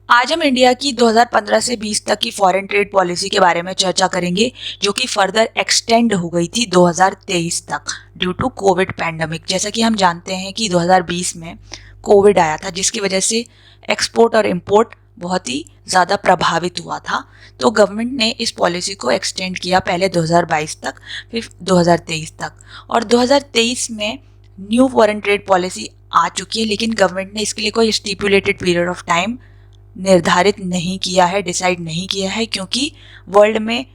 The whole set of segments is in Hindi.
आज हम इंडिया की 2015 से 20 तक की फॉरेन ट्रेड पॉलिसी के बारे में चर्चा करेंगे, जो कि फर्दर एक्सटेंड हो गई थी 2023 तक ड्यू टू कोविड पैंडमिक। जैसा कि हम जानते हैं कि 2020 में कोविड आया था, जिसकी वजह से एक्सपोर्ट और इंपोर्ट बहुत ही ज़्यादा प्रभावित हुआ था। तो गवर्नमेंट ने इस पॉलिसी को एक्सटेंड किया, पहले 2022 तक, फिर 2023 तक। और 2023 में न्यू फॉरेन ट्रेड पॉलिसी आ चुकी है, लेकिन गवर्नमेंट ने इसके लिए कोई स्टिपुलेटेड पीरियड ऑफ टाइम निर्धारित नहीं किया है, डिसाइड नहीं किया है, क्योंकि वर्ल्ड में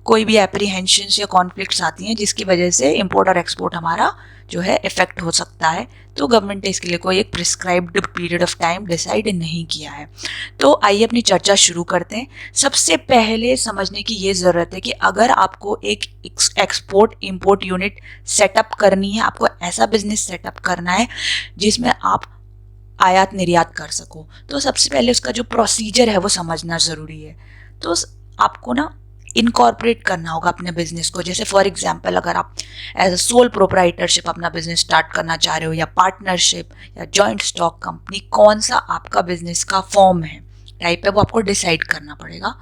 कोई भी एप्रीहेंशंस या कॉन्फ्लिक्ट्स आती हैं जिसकी वजह से इंपोर्ट और एक्सपोर्ट हमारा जो है इफेक्ट हो सकता है। तो गवर्नमेंट ने इसके लिए कोई एक prescribed period of time decide नहीं किया है। तो आइए अपनी चर्चा शुरू करते हैं। सबसे पहले समझने की ये ज़रूरत है कि अगर आपको एक एक्सपोर्ट इंपोर्ट यूनिट सेटअप करनी है, आपको ऐसा बिजनेस सेटअप करना है जिसमें आप आयात निर्यात कर सको, तो सबसे पहले उसका जो प्रोसीजर है वो समझना ज़रूरी है। तो आपको ना इनकॉर्पोरेट करना होगा अपने बिजनेस को। जैसे फॉर एग्जांपल, अगर आप एज अ सोल प्रोप्राइटरशिप अपना बिजनेस स्टार्ट करना चाह रहे हो, या पार्टनरशिप या जॉइंट स्टॉक कंपनी, कौन सा आपका बिजनेस का फॉर्म है, टाइप है, वो आपको डिसाइड करना पड़ेगा,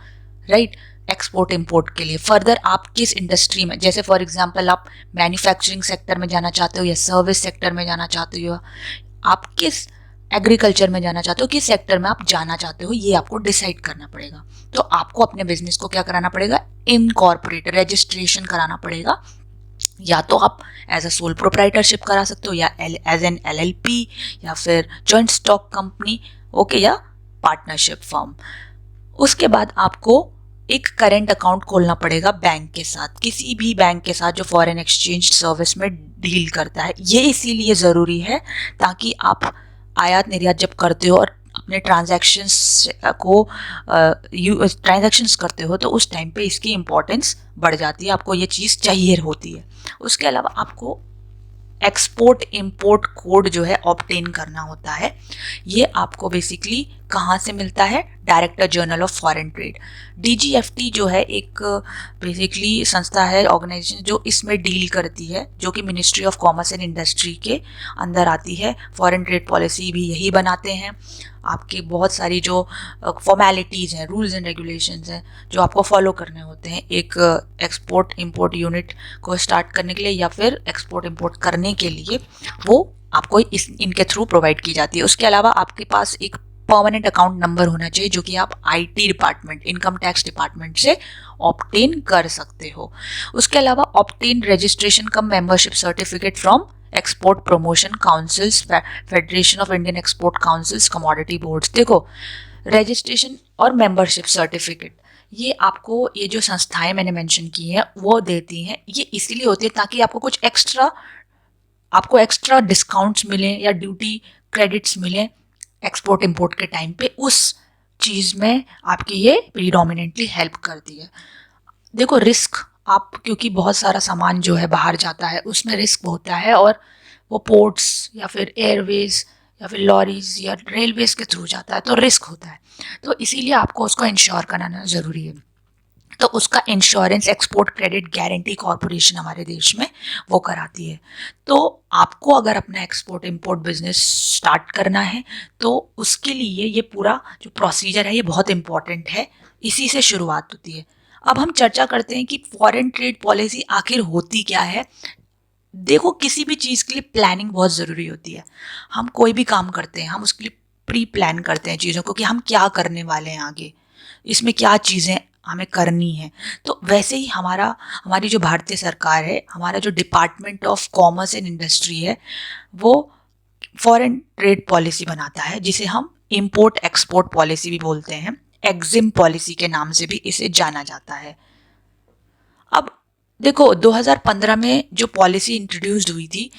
राइट। एक्सपोर्ट इंपोर्ट के लिए फर्दर आप किस इंडस्ट्री में, जैसे फॉर एग्जांपल आप मैन्युफैक्चरिंग सेक्टर में जाना चाहते हो या सर्विस सेक्टर में जाना चाहते हो, आप किस एग्रीकल्चर में जाना चाहते हो, किस सेक्टर में आप जाना चाहते हो, ये आपको डिसाइड करना पड़ेगा। तो आपको अपने बिजनेस को क्या कराना पड़ेगा, इनकॉर्पोरेट रजिस्ट्रेशन कराना पड़ेगा। या तो आप एज अ सोल प्रोप्राइटरशिप करा सकते हो, या एज एन LLP, या फिर जॉइंट स्टॉक कंपनी, ओके, या पार्टनरशिप फर्म। उसके बाद आपको एक करेंट अकाउंट खोलना पड़ेगा बैंक के साथ, किसी भी बैंक के साथ जो फॉरेन एक्सचेंज सर्विस में डील करता है। ये इसीलिए ज़रूरी है ताकि आप आयात निर्यात जब करते हो और अपने ट्रांजैक्शंस करते हो, तो उस टाइम पे इसकी इम्पोर्टेंस बढ़ जाती है, आपको ये चीज़ चाहिए होती है। उसके अलावा आपको एक्सपोर्ट इंपोर्ट कोड जो है ऑब्टेन करना होता है। ये आपको बेसिकली कहाँ से मिलता है, director general of foreign trade, DGFT जो है एक बेसिकली संस्था है, ऑर्गेनाइजेशन जो इसमें डील करती है, जो कि ministry of commerce and industry के अंदर आती है। फॉरेन ट्रेड पॉलिसी भी यही बनाते हैं। आपकी बहुत सारी जो फॉर्मेलिटीज़ हैं, रूल्स एंड रेगुलेशंस हैं, जो आपको फॉलो करने होते हैं एक एक्सपोर्ट इंपोर्ट यूनिट को स्टार्ट करने के लिए या फिर एक्सपोर्ट इंपोर्ट करने के लिए, वो आपको इनके थ्रू प्रोवाइड की जाती है। उसके अलावा आपके पास एक परमानेंट अकाउंट नंबर होना चाहिए, जो कि आप IT department, income tax department से ऑब्टेन कर सकते हो। उसके अलावा obtain registration come membership certificate from export promotion councils, federation of Indian export councils, commodity boards. देखो, रजिस्ट्रेशन और मेंबरशिप सर्टिफिकेट, ये आपको, ये जो संस्थाएं मैंने मेंशन की हैं वो देती हैं। ये इसीलिए होती है ताकि आपको एक्स्ट्रा डिस्काउंट्स मिले या ड्यूटी क्रेडिट्स मिले एक्सपोर्ट इंपोर्ट के टाइम पे, उस चीज़ में आपकी ये प्रीडोमिनेंटली हेल्प करती है। देखो, रिस्क, आप क्योंकि बहुत सारा सामान जो है बाहर जाता है, उसमें रिस्क होता है, और वो पोर्ट्स या फिर एयरवेज या फिर लॉरीज या रेलवेज के थ्रू जाता है, तो रिस्क होता है। तो इसीलिए आपको उसको इंश्योर कराना ज़रूरी है। तो उसका insurance export credit guarantee corporation हमारे देश में वो कराती है। तो आपको अगर अपना एक्सपोर्ट इंपोर्ट बिजनेस स्टार्ट करना है, तो उसके लिए ये पूरा जो प्रोसीजर है ये बहुत इंपॉर्टेंट है, इसी से शुरुआत होती है। अब हम चर्चा करते हैं कि फॉरेन ट्रेड पॉलिसी आखिर होती क्या है। देखो, किसी भी चीज़ के लिए प्लानिंग बहुत ज़रूरी होती है। हम कोई भी काम करते हैं, हम उसके लिए प्री प्लान करते हैं चीज़ों को, कि हम क्या करने वाले हैं आगे, इसमें क्या चीज़ें हमें करनी है। तो वैसे ही हमारी जो भारतीय सरकार है, हमारा जो department of commerce and industry है, वो फॉरेन ट्रेड पॉलिसी बनाता है, जिसे हम इम्पोर्ट एक्सपोर्ट पॉलिसी भी बोलते हैं। एग्जिम पॉलिसी के नाम से भी इसे जाना जाता है। अब देखो, 2015 में जो पॉलिसी इंट्रोड्यूस्ड हुई थी,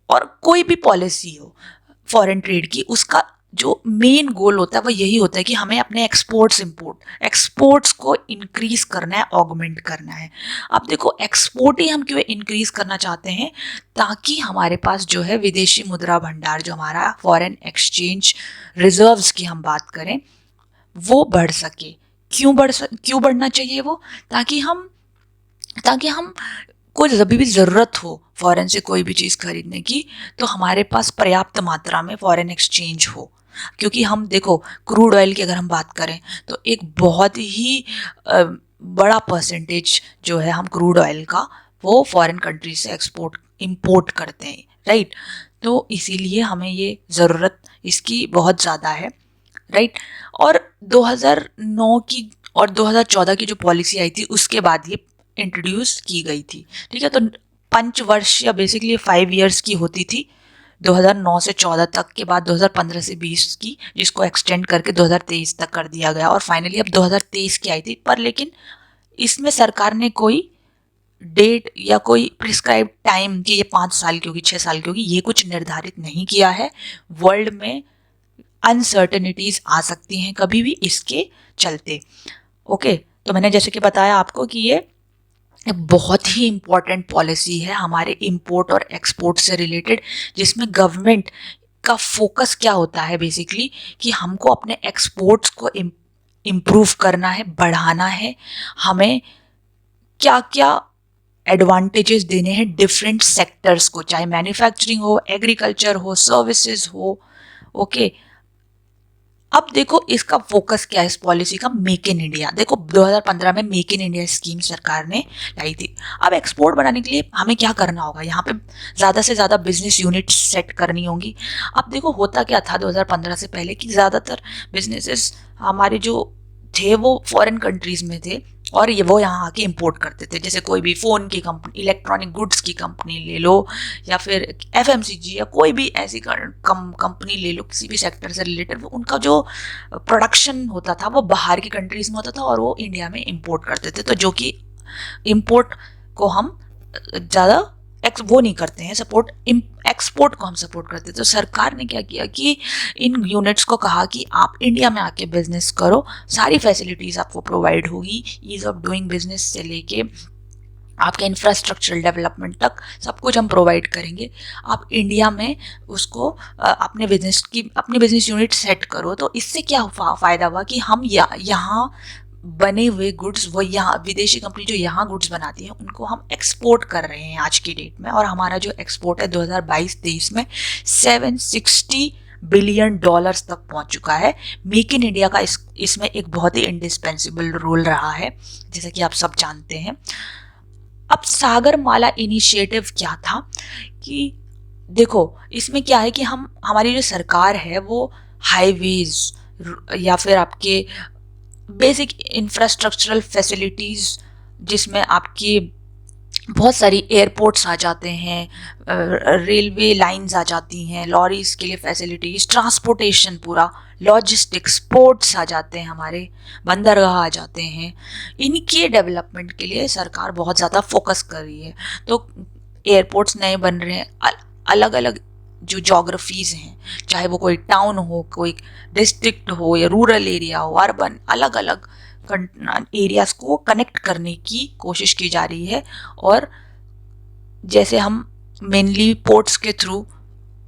और कोई भी पॉलिसी हो फॉरेन ट्रेड की, उसका जो मेन गोल होता है वो यही होता है कि हमें अपने एक्सपोर्ट्स को इंक्रीज करना है, ऑगमेंट करना है। अब देखो, एक्सपोर्ट ही हम क्यों इंक्रीज करना चाहते हैं, ताकि हमारे पास जो है विदेशी मुद्रा भंडार, जो हमारा फॉरेन एक्सचेंज रिजर्व्स की हम बात करें, वो बढ़ सके। क्यों बढ़ना चाहिए वो, ताकि हम को जब भी ज़रूरत हो फॉरेन से कोई भी चीज़ खरीदने की, तो हमारे पास पर्याप्त मात्रा में फॉरेन एक्सचेंज हो। क्योंकि हम देखो क्रूड ऑयल की अगर हम बात करें तो एक बहुत ही बड़ा परसेंटेज जो है हम क्रूड ऑयल का वो फॉरेन कंट्री से एक्सपोर्ट इंपोर्ट करते हैं, राइट। तो इसीलिए हमें ये ज़रूरत इसकी बहुत ज़्यादा है, राइट। और 2009 की और 2014 की जो पॉलिसी आई थी उसके बाद ये इंट्रोड्यूस की गई थी, ठीक है। तो 5 वर्ष या बेसिकली 5 इयर्स की होती थी 2009 से 14 तक, के बाद 2015 से 20 की, जिसको एक्सटेंड करके 2023 तक कर दिया गया और फाइनली अब 2023 की आई थी। पर लेकिन इसमें सरकार ने कोई डेट या कोई प्रिस्क्राइब टाइम कि ये 5 साल की होगी, 6 साल की होगी, ये कुछ निर्धारित नहीं किया है। वर्ल्ड में अनसर्टेनिटीज आ सकती हैं कभी भी इसके चलते, ओके। तो मैंने जैसे कि बताया आपको कि ये बहुत ही इम्पॉर्टेंट पॉलिसी है हमारे इंपोर्ट और एक्सपोर्ट से रिलेटेड, जिसमें गवर्नमेंट का फोकस क्या होता है बेसिकली कि हमको अपने एक्सपोर्ट्स को इम्प्रूव करना है, बढ़ाना है। हमें क्या क्या एडवांटेजेस देने हैं डिफरेंट सेक्टर्स को, चाहे मैन्युफैक्चरिंग हो, एग्रीकल्चर हो, सर्विसेज हो, ओके। अब देखो इसका फोकस क्या है इस पॉलिसी का, मेक इन इंडिया। देखो 2015 में मेक इन इंडिया स्कीम सरकार ने लाई थी। अब एक्सपोर्ट बढ़ाने के लिए हमें क्या करना होगा, यहाँ पे ज़्यादा से ज़्यादा बिजनेस यूनिट सेट करनी होंगी। अब देखो होता क्या था 2015 से पहले कि ज़्यादातर बिजनेसेस हमारे जो थे वो फॉरेन कंट्रीज में थे और ये वो यहाँ आके इंपोर्ट करते थे। जैसे कोई भी फ़ोन की कंपनी, इलेक्ट्रॉनिक गुड्स की कंपनी ले लो, या फिर एफएमसीजी या कोई भी ऐसी कंपनी ले लो, किसी भी सेक्टर से रिलेटेड, वो उनका जो प्रोडक्शन होता था वो बाहर की कंट्रीज में होता था और वो इंडिया में इंपोर्ट करते थे। तो जो कि इंपोर्ट को हम ज़्यादा वो नहीं करते हैं सपोर्ट, एक्सपोर्ट को हम सपोर्ट करते हैं। तो सरकार ने क्या किया कि इन यूनिट्स को कहा कि आप इंडिया में आके बिजनेस करो, सारी फैसिलिटीज़ आपको प्रोवाइड होगी, ईज ऑफ डूइंग बिजनेस से लेके आपके इंफ्रास्ट्रक्चरल डेवलपमेंट तक सब कुछ हम प्रोवाइड करेंगे। आप इंडिया में उसको अपने बिजनेस यूनिट सेट करो। तो इससे क्या फ़ायदा हुआ कि हम यहाँ बने हुए गुड्स, वो यहाँ विदेशी कंपनी जो यहाँ गुड्स बनाती है उनको हम एक्सपोर्ट कर रहे हैं आज की डेट में। और हमारा जो एक्सपोर्ट है 2022-23 में $760 बिलियन तक पहुँच चुका है। मेक इन इंडिया का इसमें एक बहुत ही इंडिस्पेंसिबल रोल रहा है, जैसे कि आप सब जानते हैं। अब सागरमाला इनिशिएटिव क्या था कि देखो इसमें क्या है कि हमारी जो सरकार है वो हाईवेज या फिर आपके बेसिक इंफ्रास्ट्रक्चरल फैसिलिटीज़, जिसमें आपकी बहुत सारी एयरपोर्ट्स आ जाते हैं, रेलवे लाइंस आ जाती हैं, लॉरीज के लिए फैसिलिटीज़, ट्रांसपोर्टेशन पूरा, लॉजिस्टिक्स, पोर्ट्स आ जाते हैं, हमारे बंदरगाह आ जाते हैं। इनके डेवलपमेंट के लिए सरकार बहुत ज़्यादा फोकस कर रही है। तो एयरपोर्ट्स नए बन रहे हैं, अलग अलग जो जोग्राफीज़ हैं, चाहे वो कोई टाउन हो, कोई डिस्ट्रिक्ट हो या रूरल एरिया हो, अर्बन, अलग अलग एरियाज़ को कनेक्ट करने की कोशिश की जा रही है। और जैसे हम मेनली पोर्ट्स के थ्रू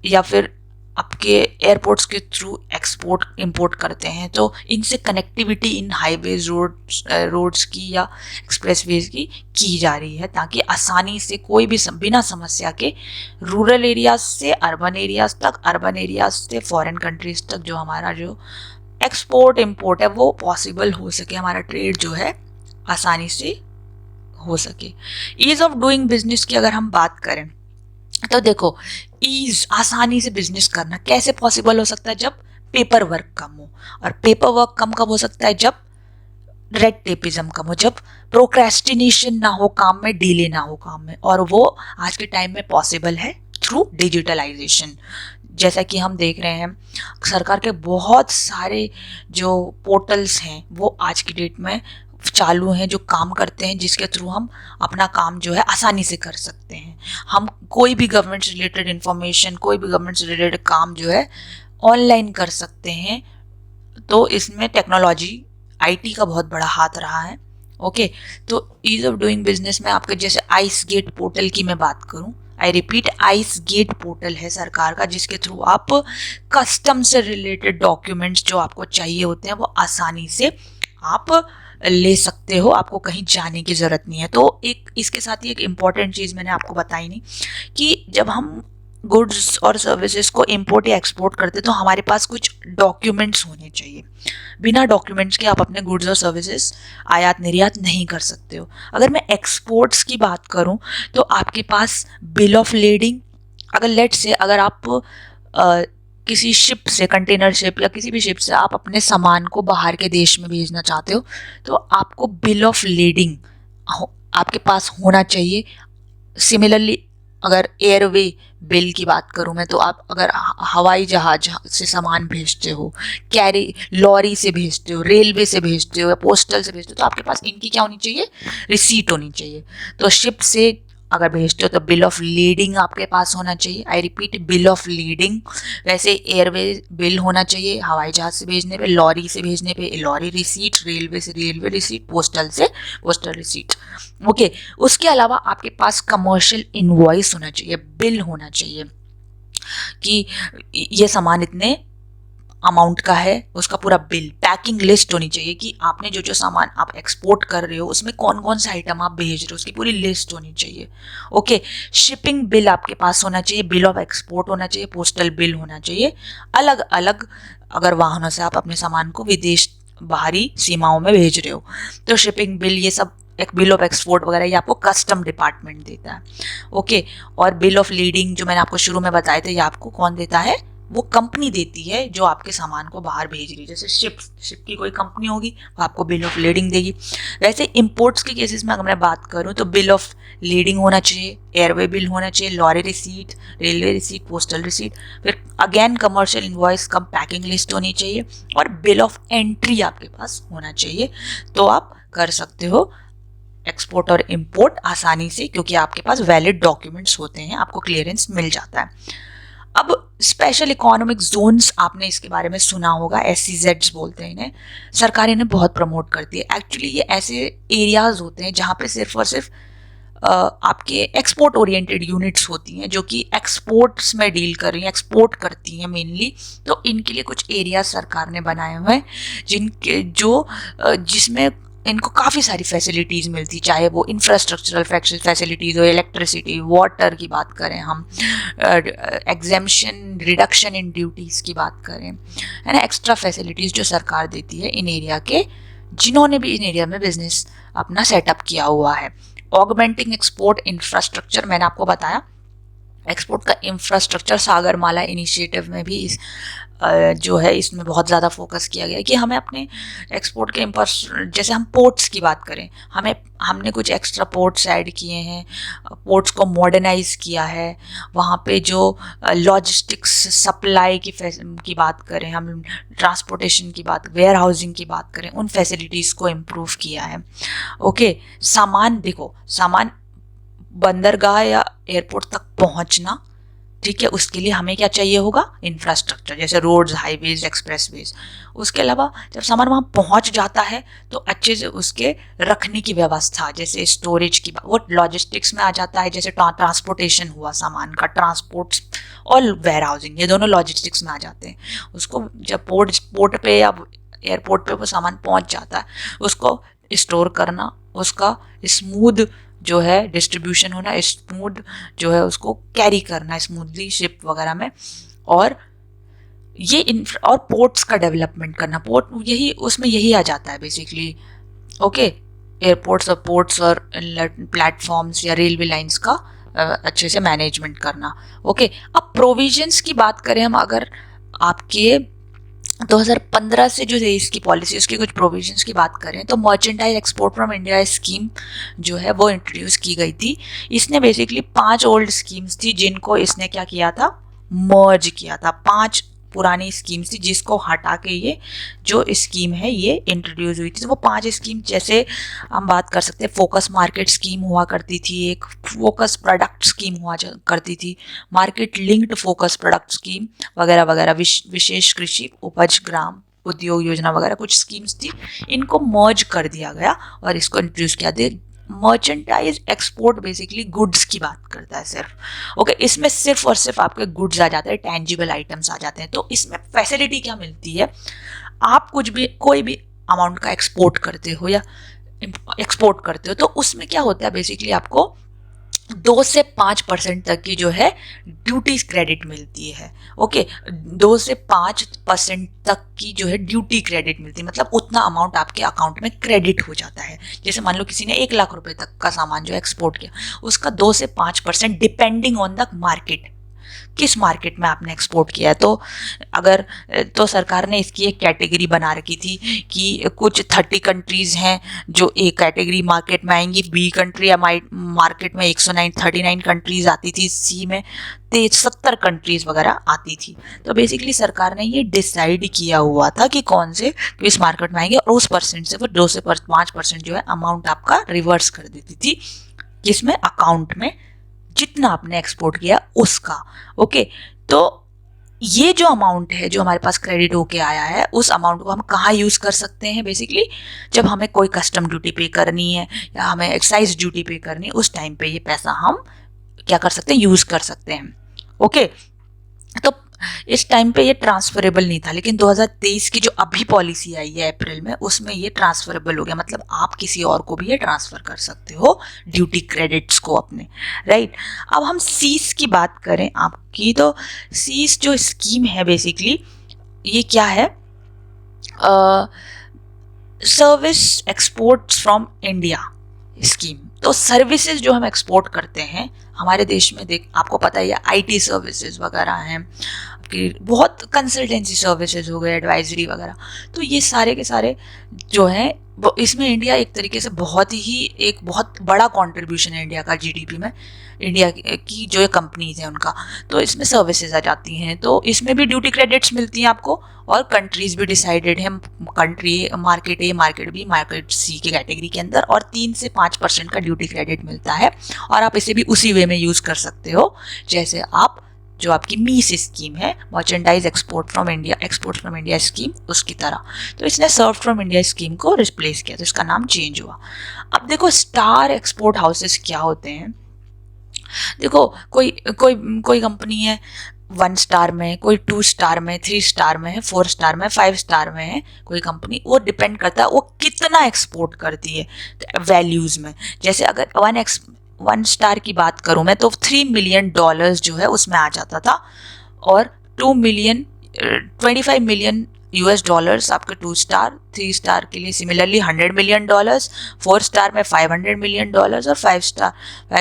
या फिर आपके एयरपोर्ट्स के थ्रू एक्सपोर्ट इंपोर्ट करते हैं, तो इनसे कनेक्टिविटी इन हाईवेज रोड्स की या एक्सप्रेसवेज की जा रही है, ताकि आसानी से कोई भी बिना समस्या के रूरल एरियाज से अर्बन एरियाज तक, अर्बन एरियाज से फॉरेन कंट्रीज तक जो हमारा जो एक्सपोर्ट इंपोर्ट है वो पॉसिबल हो सके, हमारा ट्रेड जो है आसानी से हो सके। ईज ऑफ डूइंग बिजनेस की अगर हम बात करें तो देखो ईज, आसानी से बिजनेस करना कैसे पॉसिबल हो सकता है, जब पेपर वर्क कम हो। और पेपर वर्क कम कब हो सकता है, जब रेड टेपिज्म कम हो, जब प्रोक्रेस्टिनेशन ना हो काम में, डिले ना हो काम में। और वो आज के टाइम में पॉसिबल है थ्रू डिजिटलाइजेशन। जैसा कि हम देख रहे हैं सरकार के बहुत सारे जो पोर्टल्स हैं वो आज की डेट में चालू हैं, जो काम करते हैं, जिसके थ्रू हम अपना काम जो है आसानी से कर सकते हैं। हम कोई भी गवर्नमेंट से रिलेटेड इंफॉर्मेशन, कोई भी गवर्नमेंट से रिलेटेड काम जो है ऑनलाइन कर सकते हैं। तो इसमें टेक्नोलॉजी, आईटी का बहुत बड़ा हाथ रहा है, ओके। तो ईज ऑफ डूइंग बिजनेस में आपके जैसे आइस गेट पोर्टल की मैं बात करूं, I repeat, ICEGATE portal है सरकार का, जिसके थ्रू आप कस्टम से रिलेटेड डॉक्यूमेंट्स जो आपको चाहिए होते हैं वो आसानी से आप ले सकते हो, आपको कहीं जाने की ज़रूरत नहीं है। तो एक इसके साथ ही एक इम्पॉर्टेंट चीज़ मैंने आपको बताई नहीं कि जब हम गुड्स और सर्विसेज को इंपोर्ट या एक्सपोर्ट करते तो हमारे पास कुछ डॉक्यूमेंट्स होने चाहिए। बिना डॉक्यूमेंट्स के आप अपने गुड्स और सर्विसेज आयात निर्यात नहीं कर सकते हो। अगर मैं एक्सपोर्ट्स की बात करूं तो आपके पास बिल ऑफ लेडिंग, अगर लेट से अगर आप किसी शिप से, कंटेनर शिप या किसी भी शिप से आप अपने सामान को बाहर के देश में भेजना चाहते हो तो आपको बिल ऑफ लेडिंग आपके पास होना चाहिए। सिमिलरली अगर एयरवे बिल की बात करूं मैं, तो आप अगर हवाई जहाज से सामान भेजते हो, कैरी लॉरी से भेजते हो, रेलवे से भेजते हो या पोस्टल से भेजते हो, तो आपके पास इनकी क्या होनी चाहिए, रिसीट होनी चाहिए। तो शिप से अगर भेजते हो तो बिल ऑफ लीडिंग आपके पास होना चाहिए। I repeat, bill of leading. वैसे एयरवे बिल होना चाहिए, हवाई जहाज से भेजने पे, लॉरी से भेजने पे लॉरी रिसीट, रेलवे से रेलवे रिसीट, पोस्टल से पोस्टल रिसीट। ओके, उसके अलावा आपके पास कमर्शियल इनवॉइस होना चाहिए, बिल होना चाहिए कि ये सामान इतने अमाउंट का है, उसका पूरा बिल, पैकिंग लिस्ट होनी चाहिए कि आपने जो जो सामान आप एक्सपोर्ट कर रहे हो उसमें कौन कौन सा आइटम आप भेज रहे हो, उसकी पूरी लिस्ट होनी चाहिए। ओके, शिपिंग बिल आपके पास होना चाहिए, बिल ऑफ एक्सपोर्ट होना चाहिए, पोस्टल बिल होना चाहिए। अलग अलग अगर वाहनों से आप अपने सामान को विदेश बाहरी सीमाओं में भेज रहे हो तो शिपिंग बिल, ये सब एक बिल ऑफ एक्सपोर्ट वगैरह ये आपको कस्टम डिपार्टमेंट देता है। ओके, और बिल ऑफ लीडिंग जो मैंने आपको शुरू में बताए थे, ये आपको कौन देता है, वो कंपनी देती है जो आपके सामान को बाहर भेज रही है। जैसे शिप की कोई कंपनी होगी, वो आपको बिल ऑफ लीडिंग देगी। वैसे इंपोर्ट्स के केसेस में अगर मैं बात करूँ तो बिल ऑफ लीडिंग होना चाहिए, एयरवे बिल होना चाहिए, lorry receipt, railway receipt, postal receipt, फिर again commercial invoice cum packing list होनी चाहिए और बिल ऑफ एंट्री आपके पास होना चाहिए। तो आप कर सकते हो एक्सपोर्ट और इंपोर्ट आसानी से, क्योंकि आपके पास वैलिड डॉक्यूमेंट्स होते हैं, आपको क्लियरेंस मिल जाता है। अब स्पेशल इकोनॉमिक जोन्स, आपने इसके बारे में सुना होगा, SEZs बोलते हैं इन्हें। सरकार इन्हें बहुत प्रमोट करती है। एक्चुअली ये ऐसे एरियाज होते हैं जहाँ पे सिर्फ और सिर्फ आपके एक्सपोर्ट ओरिएंटेड यूनिट्स होती हैं जो कि एक्सपोर्ट्स में डील कर रही हैं, एक्सपोर्ट करती हैं मेनली। तो इनके लिए कुछ एरिया सरकार ने बनाए हुए हैं जिनके जिसमें इनको काफ़ी सारी फैसिलिटीज़ मिलती, चाहे वो इंफ्रास्ट्रक्चरल फैसिलिटीज़ हो, इलेक्ट्रिसिटी, वाटर की बात करें हम, एग्जेम्पशन, रिडक्शन इन ड्यूटीज़ की बात करें, है ना, एक्स्ट्रा फैसिलिटीज़ जो सरकार देती है इन एरिया के, जिन्होंने भी इन एरिया में बिजनेस अपना सेटअप किया हुआ है। ऑगमेंटिंग एक्सपोर्ट इंफ्रास्ट्रक्चर, मैंने आपको बताया एक्सपोर्ट का इंफ्रास्ट्रक्चर सागरमाला इनिशिएटिव में भी जो है इसमें बहुत ज़्यादा फोकस किया गया है कि हमें अपने एक्सपोर्ट के जैसे हम पोर्ट्स की बात करें, हमने कुछ एक्स्ट्रा पोर्ट्स ऐड किए हैं, पोर्ट्स को मॉडर्नाइज किया है। वहाँ पे जो लॉजिस्टिक्स सप्लाई की बात करें, हम ट्रांसपोर्टेशन की बात, वेयर हाउसिंग की बात करें, उन फैसिलिटीज़ को इम्प्रूव किया है। ओके, सामान देखो, सामान बंदरगाह या एयरपोर्ट तक पहुंचना, ठीक है, उसके लिए हमें क्या चाहिए होगा, इंफ्रास्ट्रक्चर, जैसे रोड्स, हाईवेज, एक्सप्रेसवेज। उसके अलावा जब सामान वहाँ पहुंच जाता है तो अच्छे से उसके रखने की व्यवस्था, जैसे स्टोरेज की बात, वो लॉजिस्टिक्स में आ जाता है। जैसे ट्रांसपोर्टेशन हुआ सामान का, ट्रांसपोर्ट और वेयर हाउसिंग, ये दोनों लॉजिस्टिक्स में आ जाते हैं। उसको जब पोर्ट पे या एयरपोर्ट पे वो सामान पहुंच जाता है, उसको स्टोर करना, उसका स्मूथ जो है डिस्ट्रीब्यूशन होना, स्मूथ जो है उसको कैरी करना स्मूथली शिप वगैरह में, और ये और पोर्ट्स का डेवलपमेंट करना, पोर्ट यही उसमें यही आ जाता है बेसिकली। ओके, एयरपोर्ट्स और पोर्ट्स और प्लेटफॉर्म्स या रेलवे लाइंस का अच्छे से मैनेजमेंट करना। ओके, अब प्रोविजंस की बात करें हम, अगर आपके 2015 से जो देश की पॉलिसी, उसकी कुछ प्रोविजंस की बात करें तो merchandise export from India scheme जो है वो इंट्रोड्यूस की गई थी। इसने बेसिकली 5 ओल्ड स्कीम्स थी जिनको इसने क्या किया था, मर्ज किया था। 5 पुरानी स्कीम्स थी जिसको हटा के ये जो स्कीम है ये इंट्रोड्यूस हुई थी। तो वो 5 स्कीम, जैसे हम बात कर सकते हैं, फोकस मार्केट स्कीम हुआ करती थी, एक फोकस प्रोडक्ट स्कीम हुआ करती थी, market linked focus product scheme वगैरह वगैरह, विशेष कृषि उपज ग्राम उद्योग योजना वगैरह कुछ स्कीम्स थी। इनको मर्ज कर दिया गया और इसको इंट्रोड्यूस किया गया। मर्चेंटाइज एक्सपोर्ट बेसिकली गुड्स की बात करता है सिर्फ। ओके, इसमें सिर्फ और सिर्फ आपके गुड्स आ जाते हैं, टेंजिबल आइटम्स आ जाते हैं। तो इसमें फैसिलिटी क्या मिलती है, आप कुछ भी कोई भी अमाउंट का एक्सपोर्ट करते हो या एक्सपोर्ट करते हो तो उसमें क्या होता है, बेसिकली आपको 2 से 5% तक की जो है ड्यूटी क्रेडिट मिलती है। ओके, 2 से 5% तक की जो है ड्यूटी क्रेडिट मिलती है, मतलब उतना अमाउंट आपके अकाउंट में क्रेडिट हो जाता है। जैसे मान लो किसी ने 1 लाख रुपए तक का सामान जो एक्सपोर्ट किया, उसका 2 से 5% डिपेंडिंग ऑन द मार्केट, किस मार्केट में आपने एक्सपोर्ट किया है। तो अगर तो सरकार ने इसकी एक कैटेगरी बना रखी थी कि कुछ 30 कंट्रीज हैं जो ए कैटेगरी मार्केट में आएंगी, बी कंट्री या मार्केट में 139 कंट्रीज आती थी, सी में 70 कंट्रीज वगैरह आती थी। तो बेसिकली सरकार ने ये डिसाइड किया हुआ था कि कौन से किस मार्केट में आएंगे, और उस परसेंट से वो 2 से 5% जो है अमाउंट आपका रिवर्स कर देती थी, जिसमें अकाउंट में जितना आपने एक्सपोर्ट किया उसका। ओके, तो ये जो अमाउंट है जो हमारे पास क्रेडिट होके आया है, उस अमाउंट को हम कहाँ यूज़ कर सकते हैं? बेसिकली जब हमें कोई कस्टम ड्यूटी पे करनी है या हमें एक्साइज ड्यूटी पे करनी है, उस टाइम पे ये पैसा हम क्या कर सकते हैं? यूज़ कर सकते हैं। ओके, तो इस टाइम पे ये ट्रांसफरेबल नहीं था, लेकिन 2023 की जो अभी पॉलिसी आई है अप्रैल में, उसमें ये ट्रांसफरेबल हो गया, मतलब आप किसी और को भी ये ट्रांसफर कर सकते हो ड्यूटी क्रेडिट्स को अपने, राइट। अब हम सीज की बात करें आपकी, तो सीज जो स्कीम है बेसिकली ये क्या है? Service exports from India scheme. तो सर्विसेज जो हम एक्सपोर्ट करते हैं हमारे देश में, देख आपको पता है, आईटी सर्विसेज वगैरह हैं, कि बहुत कंसल्टेंसी सर्विसेज हो गए, एडवाइजरी वगैरह, तो ये सारे के सारे जो हैं इसमें इंडिया एक तरीके से एक बहुत बड़ा कंट्रीब्यूशन है इंडिया का जीडीपी में, इंडिया की जो कंपनीज हैं उनका, तो इसमें सर्विसेज आ जाती हैं। तो इसमें भी ड्यूटी क्रेडिट्स मिलती हैं आपको, और कंट्रीज भी डिसाइडेड है, कंट्री मार्केट ए, मार्केट बी, मार्केट सी की कैटेगरी के अंदर, और 3 से 5% का ड्यूटी क्रेडिट मिलता है। और आप इसे भी उसी वे में यूज़ कर सकते हो जैसे आप जो आपकी मीस स्कीम है, merchandise export from India scheme, उसकी तरह। तो इसने सर्व फ्रॉम इंडिया स्कीम को रिप्लेस किया, तो इसका नाम चेंज हुआ। अब देखो स्टार एक्सपोर्ट हाउसेस क्या होते हैं। देखो कोई कोई कोई कंपनी है 1 स्टार में, कोई 2 स्टार में, 3 स्टार में है, 4 स्टार में, 5 स्टार में है कोई कंपनी, वो डिपेंड करता है वो कितना एक्सपोर्ट करती है वैल्यूज में। जैसे अगर 1 स्टार की बात करूं मैं, तो $3 मिलियन जो है उसमें आ जाता था, और 25 मिलियन यूएस डॉलर्स आपके 2 स्टार, 3 स्टार के लिए सिमिलरली $100 मिलियन, 4 स्टार में $500 मिलियन, और 5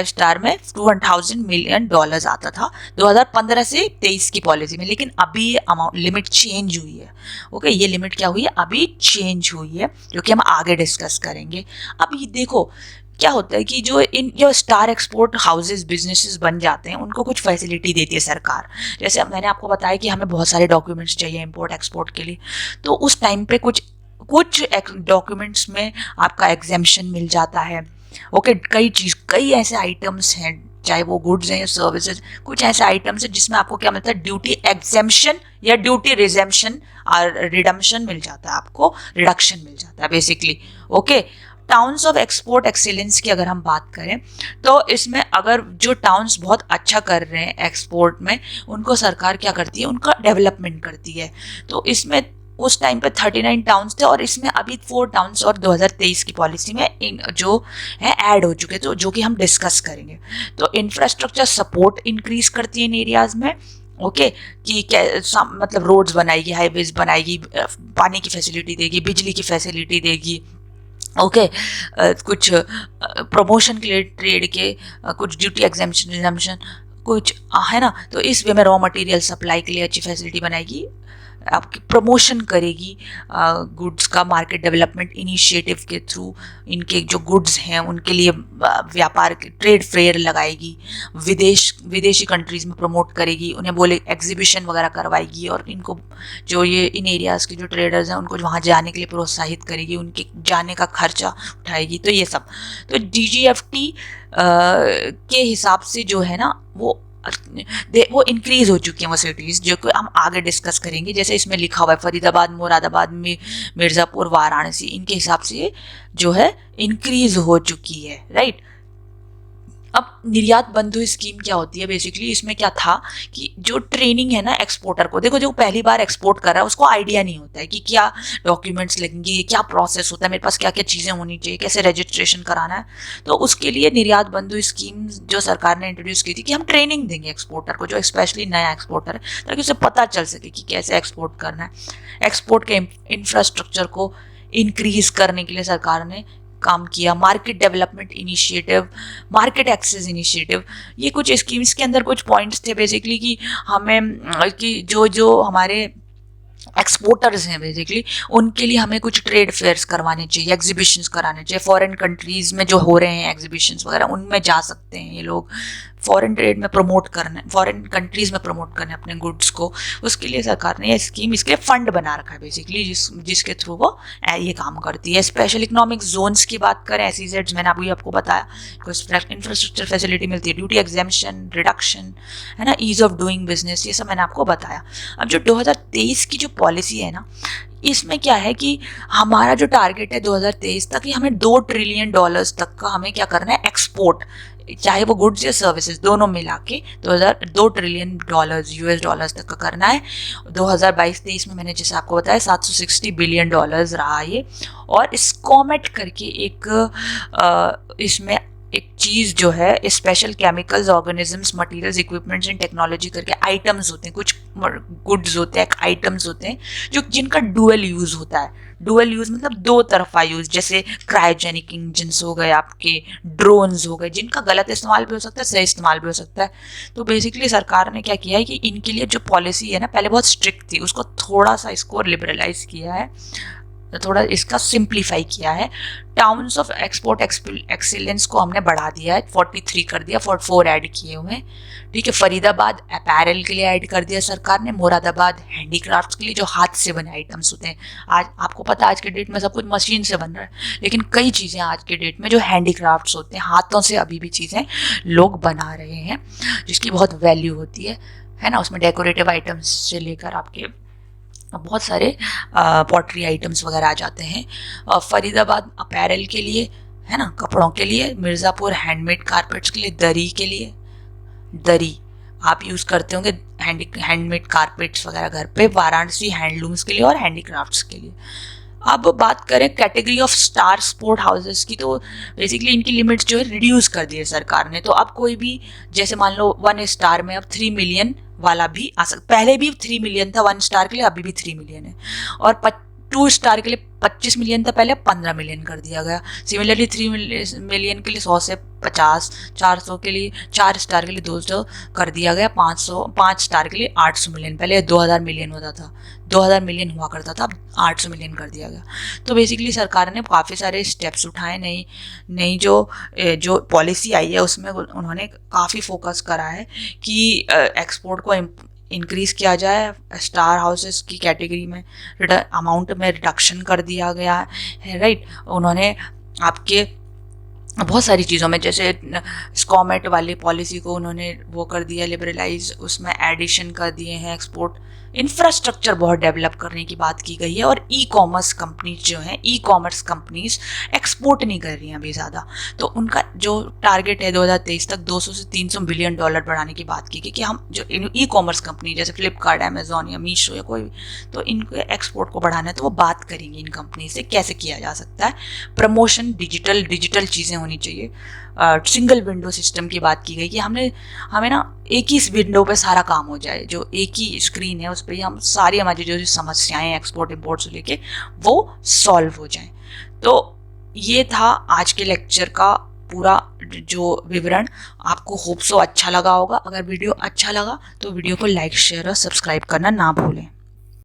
स्टार में $200 मिलियन आता था 2015 से 23 की पॉलिसी में। लेकिन अभी ये अमाउंट लिमिट चेंज हुई है। ओके, ये लिमिट क्या हुई है? अभी चेंज हुई है, जो कि हम आगे डिस्कस करेंगे। अब ये देखो क्या होता है कि जो स्टार एक्सपोर्ट हाउसेस बिजनेसेस बन जाते हैं, उनको कुछ फैसिलिटी देती है सरकार। जैसे मैंने आपको बताया कि हमें बहुत सारे डॉक्यूमेंट्स चाहिए इंपोर्ट एक्सपोर्ट के लिए, तो उस टाइम पे कुछ डॉक्यूमेंट्स में आपका एग्जेम्पशन मिल जाता है। ओके, कई ऐसे आइटम्स हैं, चाहे वो गुड्स हैं या सर्विसेज, कुछ ऐसे आइटम्स हैं जिसमें आपको क्या मिलता है? ड्यूटी एग्जेम्पशन या ड्यूटी रिजेम्पशन और रिडम्पशन मिल जाता है, आपको रिडक्शन मिल जाता है basically. Okay, towns of export excellence की अगर हम बात करें, तो इसमें अगर जो टाउन्स बहुत अच्छा कर रहे हैं एक्सपोर्ट में, उनको सरकार क्या करती है? उनका डेवलपमेंट करती है। तो इसमें उस टाइम पे 39 टाउन्स थे, और इसमें अभी 4 टाउन्स और 2023 की पॉलिसी में जो है ऐड हो चुके, तो जो कि हम डिस्कस करेंगे। तो इंफ्रास्ट्रक्चर सपोर्ट इंक्रीज करती है इन एरियाज में। ओके, कि मतलब रोड्स बनाएगी, हाईवेज बनाएगी, पानी की फैसिलिटी देगी, बिजली की फैसिलिटी देगी। ओके, कुछ प्रमोशन के लिए ट्रेड के कुछ ड्यूटी एग्जेम्पशन कुछ है ना, तो इस वे में रॉ मटेरियल सप्लाई के लिए अच्छी फैसिलिटी बनाएगी, आपकी प्रमोशन करेगी गुड्स का, मार्केट डेवलपमेंट इनिशिएटिव के थ्रू इनके जो गुड्स हैं उनके लिए व्यापार ट्रेड फेयर लगाएगी, विदेशी कंट्रीज में प्रमोट करेगी, उन्हें बोले एग्जीबिशन वगैरह करवाएगी, और इनको जो ये इन एरियाज़ के जो ट्रेडर्स हैं उनको वहाँ जाने के लिए प्रोत्साहित करेगी, उनके जाने का खर्चा उठाएगी। तो ये सब तो DGFT के हिसाब से जो है ना वो इंक्रीज हो चुकी हैं वो सिटीज़, जो कि हम आगे डिस्कस करेंगे। जैसे इसमें लिखा हुआ है फरीदाबाद, मुरादाबाद, मिर्ज़ापुर, वाराणसी, इनके हिसाब से जो है इंक्रीज हो चुकी है, राइट। अब निर्यात बंधु स्कीम क्या होती है बेसिकली, इसमें क्या था कि जो ट्रेनिंग है ना एक्सपोर्टर को, देखो जो पहली बार एक्सपोर्ट कर रहा है उसको आइडिया नहीं होता है कि क्या डॉक्यूमेंट्स लगेंगे, क्या प्रोसेस होता है, मेरे पास क्या क्या चीज़ें होनी चाहिए, कैसे रजिस्ट्रेशन कराना है। तो उसके लिए निर्यात बंधु स्कीम जो सरकार ने इंट्रोड्यूस की थी कि हम ट्रेनिंग देंगे एक्सपोर्टर को, जो स्पेशली नया एक्सपोर्टर है, ताकि उसे पता चल सके कि कैसे एक्सपोर्ट करना है। एक्सपोर्ट के इंफ्रास्ट्रक्चर को इंक्रीज करने के लिए सरकार ने काम किया। Market development initiative, market access initiative, ये कुछ स्कीम्स के अंदर कुछ पॉइंट्स थे बेसिकली कि हमें कि जो जो हमारे एक्सपोर्टर्स हैं बेसिकली उनके लिए हमें कुछ ट्रेड फेयर्स करवाने चाहिए, एग्जीबिशंस कराने चाहिए। फॉरेन कंट्रीज में जो हो रहे हैं एग्जीबिशंस वगैरह उनमें जा सकते हैं ये लोग, फॉरेन ट्रेड में प्रमोट करना, फॉरेन कंट्रीज में प्रमोट करने अपने गुड्स को। उसके लिए सरकार ने ये स्कीम, इसके फंड बना रखा है बेसिकली जिसके थ्रू वो ये काम करती है। स्पेशल इकोनॉमिक जोन्स की बात करें, SEZs, मैंने अभी आपको बताया, इंफ्रास्ट्रक्चर फैसिलिटी मिलती है, ड्यूटी एग्जेम्पशन, रिडक्शन, है ना, ईज ऑफ डूइंग बिजनेस, ये सब मैंने आपको बताया। अब जो 2023 की जो पॉलिसी है ना, इसमें क्या है कि हमारा जो टारगेट है 2023 तक, कि हमें $2 ट्रिलियन तक का हमें क्या करना है, एक्सपोर्ट, चाहे वो गुड्स या सर्विसेज दोनों मिला के $2 ट्रिलियन US तक का करना है। 2022-23 में मैंने जैसे आपको बताया $760 बिलियन रहा ये। और स्कॉमेट करके एक इसमें एक चीज़ जो है, special chemicals, organisms, materials, equipments and technology करके आइटम्स होते हैं, कुछ गुड्स होते हैं, आइटम्स होते हैं जो जिनका डुअल यूज़ होता है। डुअल यूज़ मतलब दो तरफा यूज़, जैसे क्रायोजेनिक इंजन्स हो गए, आपके ड्रोन्स हो गए, जिनका गलत इस्तेमाल भी हो सकता है, सही इस्तेमाल भी हो सकता है। तो बेसिकली सरकार ने क्या किया है कि इनके लिए जो पॉलिसी है ना, पहले बहुत स्ट्रिक्ट थी, उसको थोड़ा सा इसको लिबरलाइज किया है, थोड़ा इसका सिंप्लीफाई किया है। टाउन्स ऑफ एक्सपोर्ट एक्सीलेंस को हमने बढ़ा दिया है, 43 कर दिया, 44 ऐड किए हुए हैं, ठीक है। फरीदाबाद अपैरल के लिए ऐड कर दिया सरकार ने, मुरादाबाद हैंडीक्राफ्ट्स के लिए, जो हाथ से बने आइटम्स होते हैं। आज आपको पता है आज के डेट में सब कुछ मशीन से बन रहा है, लेकिन कई चीज़ें आज के डेट में जो हैंडीक्राफ्ट्स होते हैं, हाथों से अभी भी चीज़ें लोग बना रहे हैं, जिसकी बहुत वैल्यू होती है ना। उसमें डेकोरेटिव आइटम्स से लेकर आपके बहुत सारे पॉटरी आइटम्स वगैरह आ जाते हैं। फरीदाबाद अपैरल के लिए, है ना, कपड़ों के लिए, मिर्ज़ापुर हैंडमेड कारपेट्स के लिए, दरी के लिए, दरी आप यूज़ करते होंगे, हैंडमेड कारपेट्स वगैरह घर पे, वाराणसी हैंडलूम्स के लिए और हैंडीक्राफ्ट्स के लिए। अब बात करें category of star sport houses की, तो बेसिकली इनकी लिमिट्स जो है रिड्यूस कर दी है सरकार ने। तो अब कोई भी, जैसे मान लो 1 स्टार में अब 3 मिलियन वाला भी आ सकता, पहले भी 3 मिलियन था 1 स्टार के लिए, अभी भी 3 मिलियन है। और 2 स्टार के लिए 25 मिलियन था पहले, 15 मिलियन कर दिया गया। सिमिलरली 3 मिलियन के लिए 100 से 50, 400 के लिए, 4 स्टार के लिए 200 कर दिया गया, 5 स्टार के लिए 800 मिलियन, पहले 2000 मिलियन होता था, 2000 मिलियन हुआ करता था, अब 800 मिलियन कर दिया गया। तो बेसिकली सरकार ने काफ़ी सारे स्टेप्स उठाए, नई जो पॉलिसी आई है उसमें उन्होंने काफ़ी फोकस करा है कि एक्सपोर्ट को इंक्रीज़ किया जाए। स्टार हाउसेस की कैटेगरी में अमाउंट में रिडक्शन कर दिया गया है, राइट। उन्होंने आपके बहुत सारी चीज़ों में, जैसे स्कॉमेट वाली पॉलिसी को उन्होंने वो कर दिया लिबरलाइज, उसमें एडिशन कर दिए हैं। एक्सपोर्ट इंफ्रास्ट्रक्चर बहुत डेवलप करने की बात की गई है। और ई कॉमर्स कंपनीज जो हैं, ई कॉमर्स कंपनीज एक्सपोर्ट नहीं कर रही हैं अभी ज़्यादा, तो उनका जो टारगेट है 2023 तक 200 से 300 बिलियन डॉलर बढ़ाने की बात की गई कि हम जो ई कॉमर्स कंपनी जैसे फ्लिपकार्ट, अमेजोन या मीशो या कोई भी, तो इनके एक्सपोर्ट को बढ़ाना है, तो वो बात करेंगे इन कंपनी से कैसे किया जा सकता है। प्रमोशन, डिजिटल चीज़ें होनी चाहिए। सिंगल विंडो सिस्टम की बात की गई कि हमें ना एक ही विंडो पे सारा काम हो जाए, जो एक ही स्क्रीन है उस पर ही हम सारी हमारी जो समस्याएं एक्सपोर्ट इम्पोर्ट से लेके वो सॉल्व हो जाएं। तो ये था आज के लेक्चर का पूरा जो विवरण। आपको होप सो अच्छा लगा होगा। अगर वीडियो अच्छा लगा तो वीडियो को लाइक, शेयर और सब्सक्राइब करना ना भूलें।